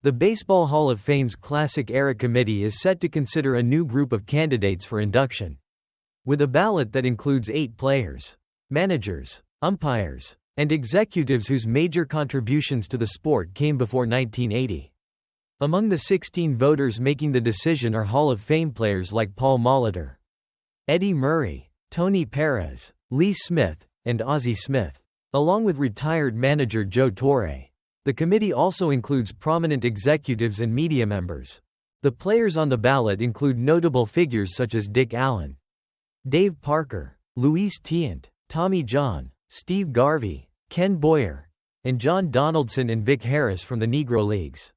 The Baseball Hall of Fame's Classic Era Committee is set to consider a new group of candidates for induction. With a ballot that includes 8 players, managers, umpires, and executives whose major contributions to the sport came before 1980. Among the 16 voters making the decision are Hall of Fame players like Paul Molitor, Eddie Murray, Tony Perez, Lee Smith, and Ozzie Smith, along with retired manager Joe Torre. The committee also includes prominent executives and media members. The players on the ballot include notable figures such as Dick Allen, Dave Parker, Luis Tiant, Tommy John, Steve Garvey, Ken Boyer, and John Donaldson and Vic Harris from the Negro Leagues.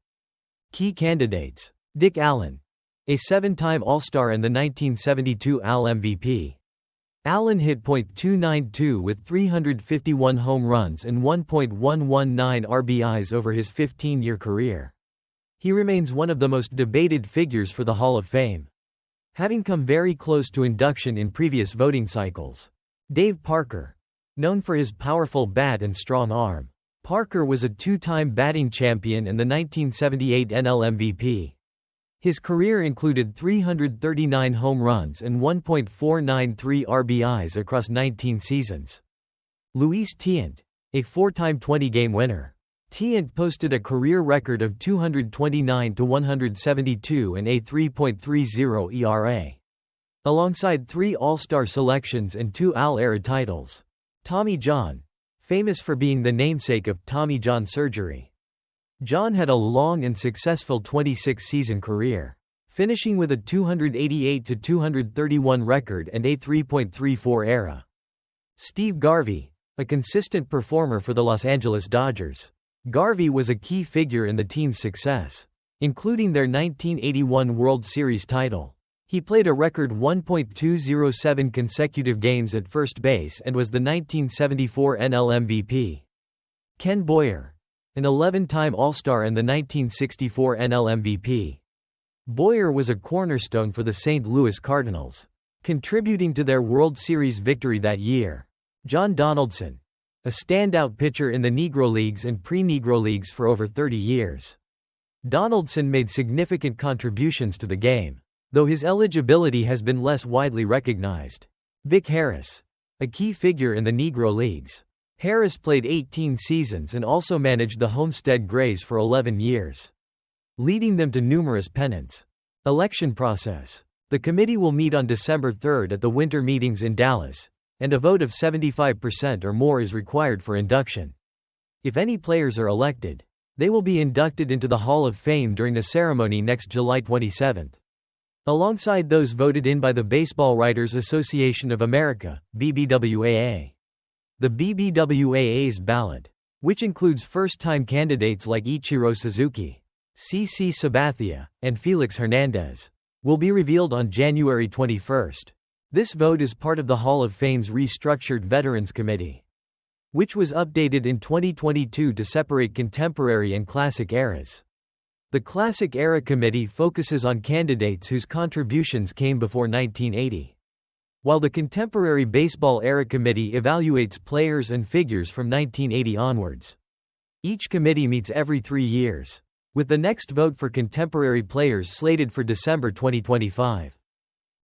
Key candidates: Dick Allen, a 7-time All-Star and the 1972 AL MVP. Allen hit .292 with 351 home runs and 1.119 RBIs over his 15-year career. He remains one of the most debated figures for the Hall of Fame, having come very close to induction in previous voting cycles. Dave Parker, known for his powerful bat and strong arm. Parker was a 2-time batting champion and the 1978 NL MVP. His career included 339 home runs and 1.493 RBIs across 19 seasons. Luis Tiant, a 4-time 20-game winner. Tiant posted a career record of 229-172 and a 3.30 ERA. Alongside 3 All-Star selections and 2 AL-era titles. Tommy John, famous for being the namesake of Tommy John surgery. John had a long and successful 26-season career, finishing with a 288-231 record and a 3.34 ERA. Steve Garvey, a consistent performer for the Los Angeles Dodgers. Garvey was a key figure in the team's success, including their 1981 World Series title. He played a record 1.207 consecutive games at first base and was the 1974 NL MVP. Ken Boyer, an 11-time All-Star and the 1964 NL MVP. Boyer was a cornerstone for the St. Louis Cardinals, contributing to their World Series victory that year. John Donaldson, a standout pitcher in the Negro Leagues and pre-Negro Leagues for over 30 years. Donaldson made significant contributions to the game, though his eligibility has been less widely recognized. Vic Harris, a key figure in the Negro Leagues. Harris played 18 seasons and also managed the Homestead Grays for 11 years, leading them to numerous pennants. Election process. The committee will meet on December 3 at the winter meetings in Dallas, and a vote of 75% or more is required for induction. If any players are elected, they will be inducted into the Hall of Fame during the ceremony next July 27. Alongside those voted in by the Baseball Writers Association of America, BBWAA. The BBWAA's ballot, which includes first-time candidates like Ichiro Suzuki, CC Sabathia, and Felix Hernandez, will be revealed on January 21. This vote is part of the Hall of Fame's restructured Veterans Committee, which was updated in 2022 to separate contemporary and classic eras. The Classic Era Committee focuses on candidates whose contributions came before 1980. While the Contemporary Baseball Era Committee evaluates players and figures from 1980 onwards. Each committee meets every 3 years, with the next vote for contemporary players slated for December 2025.